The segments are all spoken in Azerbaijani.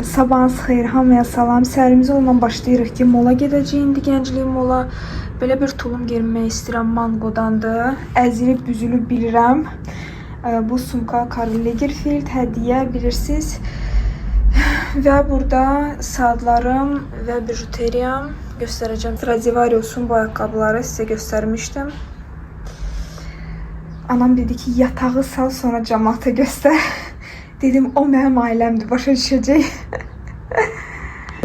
Sabahınız xeyir, hamıya salam. Səhərimiz ondan başlayırıq ki, mola gedəcəyik. İndi gənclik mola. Belə bir tulum geyinmək istəyirəm, Mangodandır. Əzilib, büzülüb bilirəm. Bu sumka Karl Lagerfeld hədiyyə, bilirsiniz. Və burada saatlarım və bijuteriyam göstərəcəm. Stradivarius'un bu ayaqqabıları sizə göstərmişdim. Anam dedi ki, yatağı sal, sonra cəmaata göstər. Dedim, o mənim ailəmdir, başa düşəcək.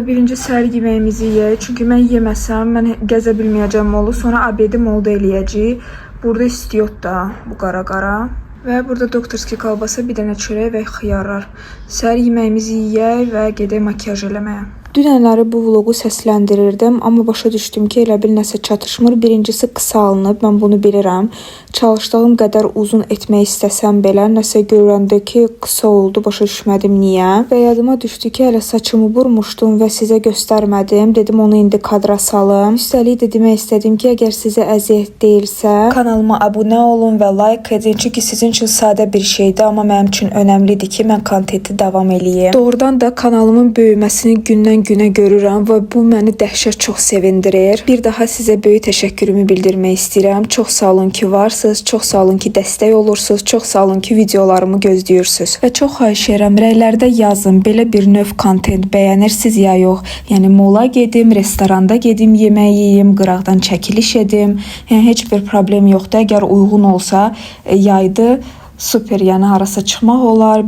Birinci səhər yeməyimizi yeyək. Çünki mən yeməsəm, mən gəzə bilməyəcəm molu. Sonra abedi molda eləyəcək. Burada istiyot da bu qara-qara. Və burada doktorski kalbasa, bir dənə çörək və xiyarlar. Səhər yeməyimizi yeyək və gedək makiyaj eləməyə. Dünənləri bu vlogu səsləndirirdim, amma başa düşdüm ki, elə bil nəsə çatışmır. Birincisi qısa alınıb, mən bunu bilirəm. Çalışdığım qədər uzun etmək istəsəm belə, nəsə görəndə ki, qısa oldu, başa düşmədim niyə. Və yadıma düşdü ki, hələ saçımı vurmuşdum və sizə göstərmədim. Dedim, onu indi kadra salım. Üstəlik də demək istədim ki, əgər sizə əziyyət deyilsə, kanalıma abunə olun və like edin. Çünki sizin üçün sadə bir şeydir, amma mənim üçün önəmlidir ki, mən kontenti davam eləyim. Doğrudan da kanalımın böyüməsini gündən-günə görürəm və bu məni dəhşət çox sevindirir. Bir daha sizə böyük təşəkkürümü bildirmək istəyirəm. Çox sağ olun ki, varsınız, çox sağ olun ki, dəstək olursunuz, çox sağ olun ki, videolarımı gözləyirsiniz. Və çox xahiş edirəm, rəylərdə yazın, belə bir növ kontent bəyənirsiniz ya yox. Yəni mola gedim, restoranda gedim, yemək yeyim, qıraqdan çəkiliş edim. Yəni heç bir problem yoxdur. Əgər uyğun olsa, yaydı super, yəni harasa çıxmaq olar,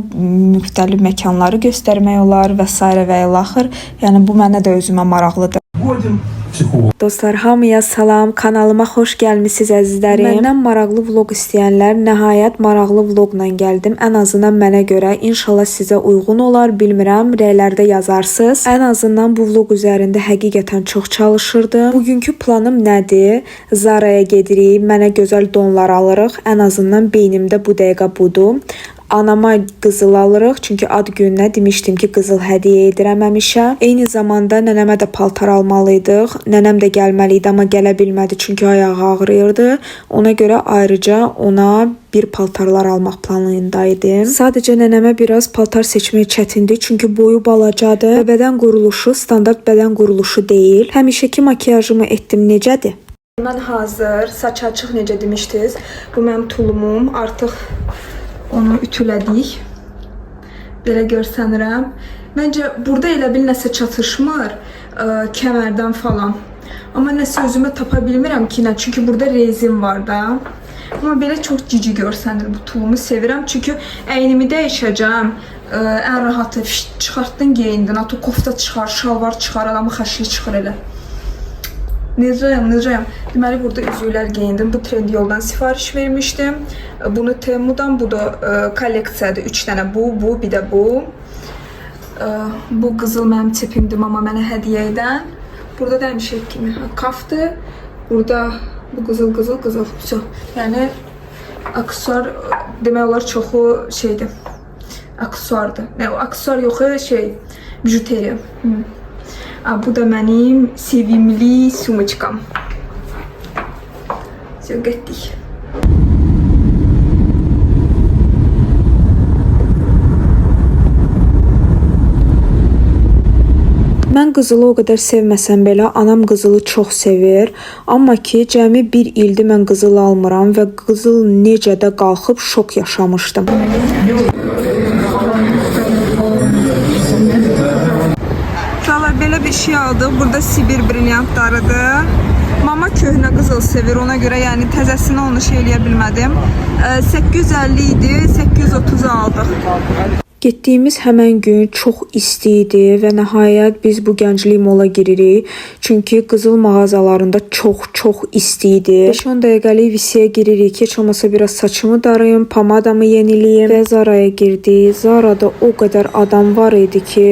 müxtəlif məkanları göstərmək olar və s. və ilaxır. Yəni bu mənə də özümə maraqlıdır. Dostlar, hamıya salam, kanalıma xoş gəlmisiniz əzizlərim. Məndən maraqlı vlog istəyənlər, nəhayət maraqlı vlogla gəldim. Ən azından mənə görə, inşallah sizə uyğun olar, bilmirəm, rəylərdə yazarsınız. Ən azından bu vlog üzərində həqiqətən çox çalışırdım. Bugünkü planım nədir? Zara'ya gedirik, mənə gözəl donlar alırıq. Ən azından beynimdə bu dəqiqə budur. Anama qızıl alırıq, çünki ad gününə demişdim ki, qızıl hədiyyə edirəm həmişə. Eyni zamanda nənəmə də paltar almalıydıq. Nənəm də gəlməli idi, amma gələ bilmədi, çünki ayağı ağrıyırdı. Ona görə ayrıca ona bir paltarlar almaq planındaydım. Sadəcə nənəmə biraz paltar seçmək çətindir, çünki boyu balacadır və bədən quruluşu standart bədən quruluşu deyil. Həmişəki makiyajımı etdim, necədir? Mən hazır, saç açıq necə demişdiniz. Bu mənim tulumum, artıq onu ütülədik. Belə görsənirəm. Məncə burada elə bil nəsə çatışmır kəmərdən falan. Amma nəsə özümə tapa bilmirəm ki, nə? Çünki burada rezin var da. Amma belə çox cici görsənir. Bu tulumu sevirəm. Çünki əynimi dəyişəcəm. Ən rahatı çıxartdın, geyindin. Ato kofta çıxar, şalvar çıxar, adamı xəşli çıxır elə. Necəyəm. Deməli, burada üzüklər geyindim. Bu Trendyoldan sifariş vermişdim. Bunu Temu'dan, bu da kolleksiyadır. 3 dənə bu, bir də bu. Bu qızıl mənim tipimdir, amma mənə hədiyyə edən. Burada da həmişə kimi kafdır. Burada bu qızıl. Yəni, aksesuar, demək olar çoxu şeydir. Aksesuardır. Aksesuar yox, bijuteriya. Bu da mənim sevimli sumочкam. Getdik. Mən qızılı o qədər sevməsəm belə, anam qızılı çox sevir. Amma ki, cəmi bir ildir mən qızıl almıram və qızıl necə də qalxıb şok yaşamışdım. Belə bir şey aldıq. Burada Sibir brilyantlarıdır. Mama köhnə qızıl sevir, ona görə yəni təzəsini onu eləyə bilmədim. 850 idi, 830 aldıq. Getdiyimiz həmən gün çox isti idi və nəhayət biz bu gənclik mola giririk. Çünki qızıl mağazalarında çox isti idi. 5-10 dəqiqəlik visiyə giririk ki, heç olmasa biraz saçımı darayım, pomadamı yeniliyim və Zara'ya girdik. Zara'da o qədər adam var idi ki,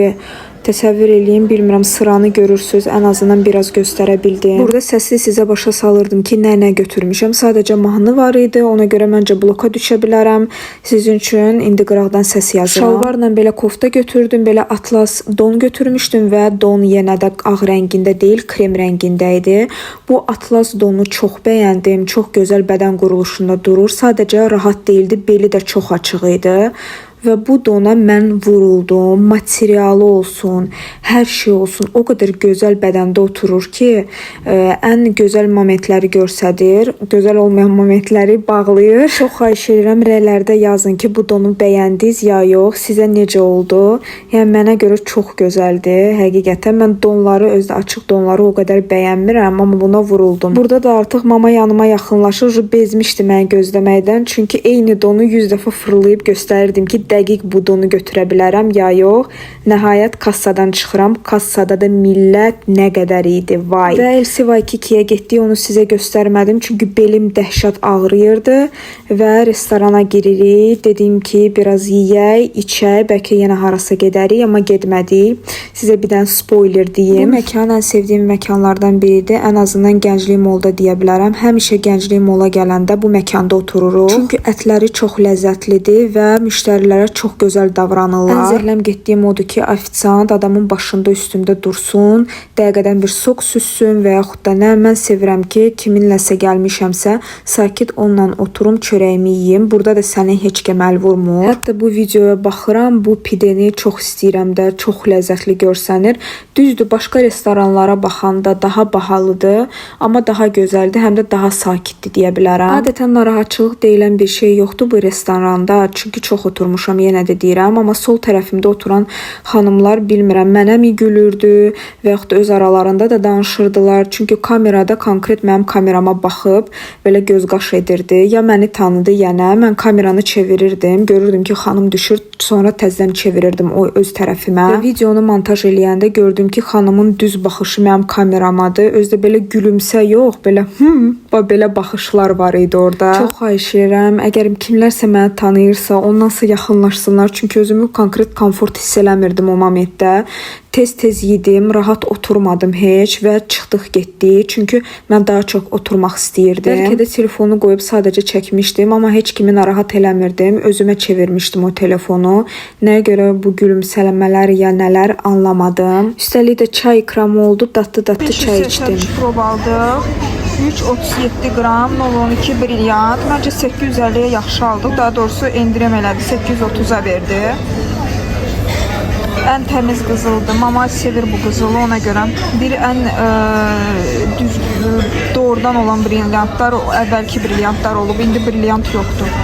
təsəvvür eləyim, bilmirəm, sıranı görürsünüz, ən azından biraz göstərə bildim. Burada səsi sizə başa salırdım ki, nə götürmüşəm. Sadəcə mahnı var idi, ona görə məncə bloka düşə bilərəm. Sizin üçün indi qıraqdan səs yazıram. Şalvarla belə kofta götürdüm, belə atlas don götürmüşdüm və don yenə də ağ rəngində deyil, krem rəngində idi. Bu atlas donu çox bəyəndim, çox gözəl bədən quruluşunda durur. Sadəcə rahat deyildi, beli də çox açıq idi. və bu dona mən vuruldum. Materialı olsun, hər şey olsun, o qədər gözəl bədəndə oturur ki, ən gözəl momentləri göstərir, gözəl olmayan momentləri bağlayır. Çox xahiş edirəm, rəylərdə yazın ki, bu donu bəyəndiniz ya yox, sizə necə oldu? Yəni mənə görə çox gözəldir. Həqiqətən mən donları, özdə açıq donları o qədər bəyənmirəm, amma buna vuruldum. Burada da artıq mama yanıma yaxınlaşır, bezmişdi məni gözləməkdən. Çünki eyni donu 100 dəfə fırlayıb göstərirdim ki, dəqiq bu donu götürə bilərəm ya yox. Nəhayət kassadan çıxıram. Kassada da millət nə qədər idi, vay. Və LC2-yə getdik, onu sizə göstərmədim. Çünki belim dəhşət ağrıyırdı və restorana giririk. Dedim ki, biraz yeyək, içək, bəlkə yenə harasa gedərik, amma getmədik. Sizə bir dənə spoiler deyim. Bu məkan ən sevdiyim məkanlardan biridir. Ən azından Gənclik Molda deyə bilərəm. Həmişə Gənclik Mola gələndə bu məkanda otururuq. Çünki ətləri çox ləzzətlidir və müştərilərə çox gözəl davranırlar. Ən zəhləm getdiyim odur ki, ofisiant adamın başında üstündə dursun, dəqiqədən bir sok süssün və yaxud da nə, mən sevirəm ki, kiminləsə gəlmişəmsə, sakit onunla oturum, çörəyimi yeyim. Burada da səni heç kim əl vurmur. Hətta bu videoya baxıram, bu pideni çox istəyirəm də, çox ləzzətli görsənir. Düzdür, başqa restoranlara baxanda daha bahalıdır, amma daha gözəldir, həm də daha sakitdir deyə bilərəm. Adətən narahatçılıq deyilən bir şey yoxdur bu restoranda, çünki çox oturmuşam, yenə də deyirəm, amma sol tərəfimdə oturan xanımlar bilmirəm, mənə mi gülürdü və yaxud da öz aralarında da danışırdılar, çünki kamerada konkret mənim kamerama baxıb belə göz qaş edirdi, ya məni tanıdı, ya nə, mən kameranı çevirirdim, görürdüm ki, xanım düşür, sonra təzədən çevirirdim o öz tərəfimə və videonu montaj eləyəndə gördüm ki, xanımın düz baxışı mənim kameramadır, özdə belə gülümsə yox, belə belə baxışlar var idi orada. Çox xahiş edirəm, əgər kimlərsə məni tanıyırsa, ondansa yaxınlaşsınlar, çünki özümü konkret komfort hiss eləmirdim o momentdə. Tez-tez yedim, rahat oturmadım heç və çıxdıq getdik, çünki mən daha çox oturmaq istəyirdim. Bəlkə də telefonu qoyub sadəcə çəkmişdim, amma heç kimi narahat eləmirdim, özümə çevirmişdim o telefonu. Nəyə görə bu gülümsələmələr ya nələr anlamadım. Üstəlik də çay ikramı oldu, dadlı çay içdim. Prob aldıq. 337 qram 012 brilyant. Məncə 850-yə yaxşı aldıq. Daha doğrusu endirim elədi. 830-a verdi. Ən təmiz qızıldır. Mama sevir bu qızılı, ona görə. Bir ən düz doğrudan olan brilyantlar, əvvəlki brilyantlar olub. İndi brilyant yoxdur.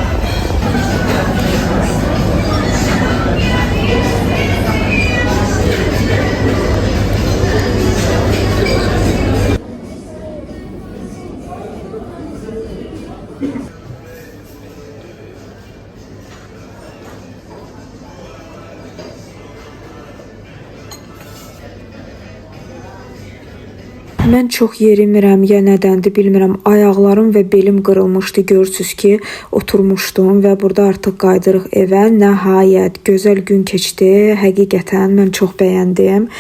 Mən çox yerimirəm, ya nədəndir bilmirəm. Ayaqlarım və belim qırılmışdı. Görürsüz ki, oturmuşdum və burada artıq qaydırıq evə. Nəhayət gözəl gün keçdi. Həqiqətən mən çox bəyəndim.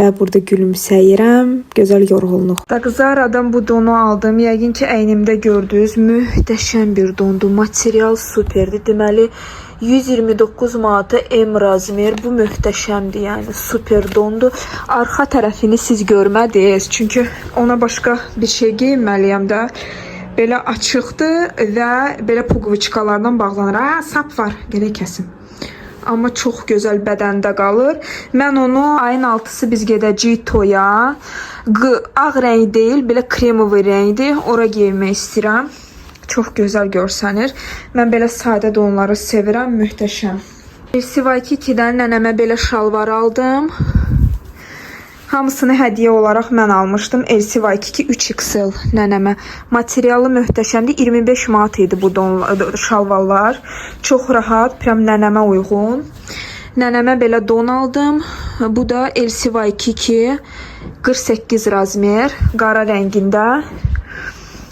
Və burada gülümsəyirəm. Gözəl yorğunluq. Zaradan bu donu aldım. Yəqin ki, əynimdə gördünüz. Möhtəşəm bir dondu. Material superdir. Deməli 129 manata M razmer. Bu möhtəşəmdir, yəni super dondu. Arxa tərəfini siz görmədiniz, çünki ona başqa bir şey geyinməliyəm də. Belə açıqdır və belə puqviçkalardan bağlanır. Sap var, gerək kəsim. Amma çox gözəl bədəndə qalır. Mən onu ayın 6-sı biz gedəcəyik toya. Ağ rəng deyil, belə kremovi rəngdir. Ora geyinmək istəyirəm. Çox gözəl görsənir. Mən belə sadə donları sevirəm, möhtəşəm. LC2-dən nənəmə belə şalvar aldım. Hamısını hədiyyə olaraq mən almışdım. LC2 3XL nənəmə. Materialı möhtəşəmdir. 25 manat idi bu şalvarlar. Çox rahat, prəm nənəmə uyğun. Nənəmə belə don aldım. Bu da LC2 48 razmer, qara rəngində.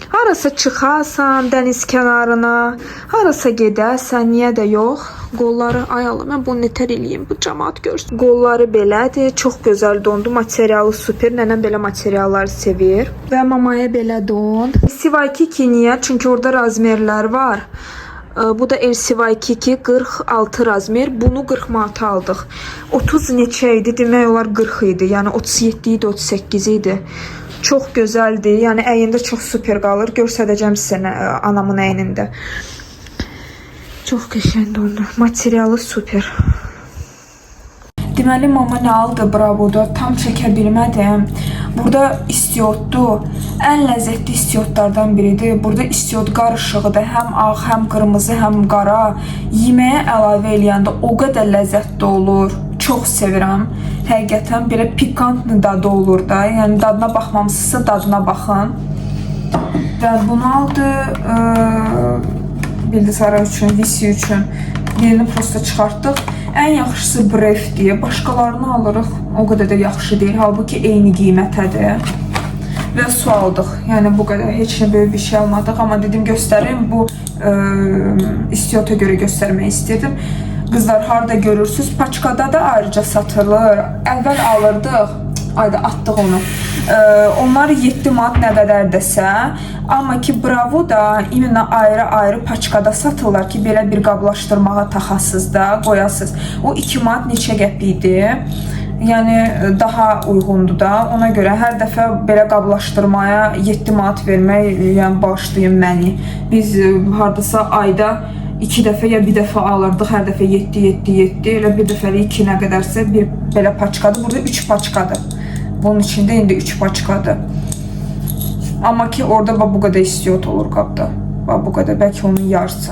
Harasa çıxasan, dəniz kənarına, harasa gedəsən, niyə də yox. Qolları, ay Allah, mən bunu nətər eləyim, bu cəmaat görsün. Qolları belədir, çox gözəl dondu, materialı super, nənəm belə materialları sevir. Və mamaya belə don. LC2 niyə? Çünki orada razmerlər var. Bu da LC2 46 razmer. Bunu 40 manata aldıq. 30 neçə idi, demək olar 40 idi. Yəni 37 idi, 38 idi. Çox gözəldir. Yəni əyində çox super qalır. Göstərəcəm sizə anamın əynində. Çox qəşəng oldu. Materialı super. Deməli mama nə aldı Bravo'da tam çəkə bilmədim. Burada istiotdur. Ən ləzzətli istiotlardan biridir. Burada istiot qarışığıdır. Həm ağ, həm qırmızı, həm qara. Yeməyə əlavə eləyəndə o qədər ləzzətli olur. Çox sevirəm. Həqiqətən belə pikantlı dadı olur da. Yəni dadına baxmamısınızsa dadına baxın. Və bunu aldı bildisara üçün, VC üçün. Birini prosta çıxartdıq. Ən yaxşısı Bref-dir. Başqalarını alırıq. O qədər də yaxşı deyil. Halbuki eyni qiymətədir. Və su aldıq. Yəni bu qədər. Heç nə böyük bir şey almadıq. Amma dedim göstərim. Bu istiota görə göstərmək istedim. Qızlar harda görürsünüz? Paçkada da ayrıca satılır. Əvvəl alırdıq. Ayda atdıq onu. Onlar 7 manat nə qədərdəsə, amma ki Bravo da imенно ayrı-ayrı paçkada satırlar ki, belə bir qablaşdırmağa taxasız da, qoyasız. O 2 manat neçə qəpikdir. Yəni daha uyğundur da. Ona görə hər dəfə belə qablaşdırmaya 7 manat vermək, yəni bağışlayın məni. Biz hardasa ayda 2 dəfə ya bir dəfə alırdıq, hər dəfə 7, elə bir dəfəlik 2 nə qədərsə bir belə paçkadır. Burada 3 paçkadır. Bunun içində indi 3 paçkadır. Amma ki orada bu qədər istiot olur qabda. Bu qədər, bəlkə onun yarısı.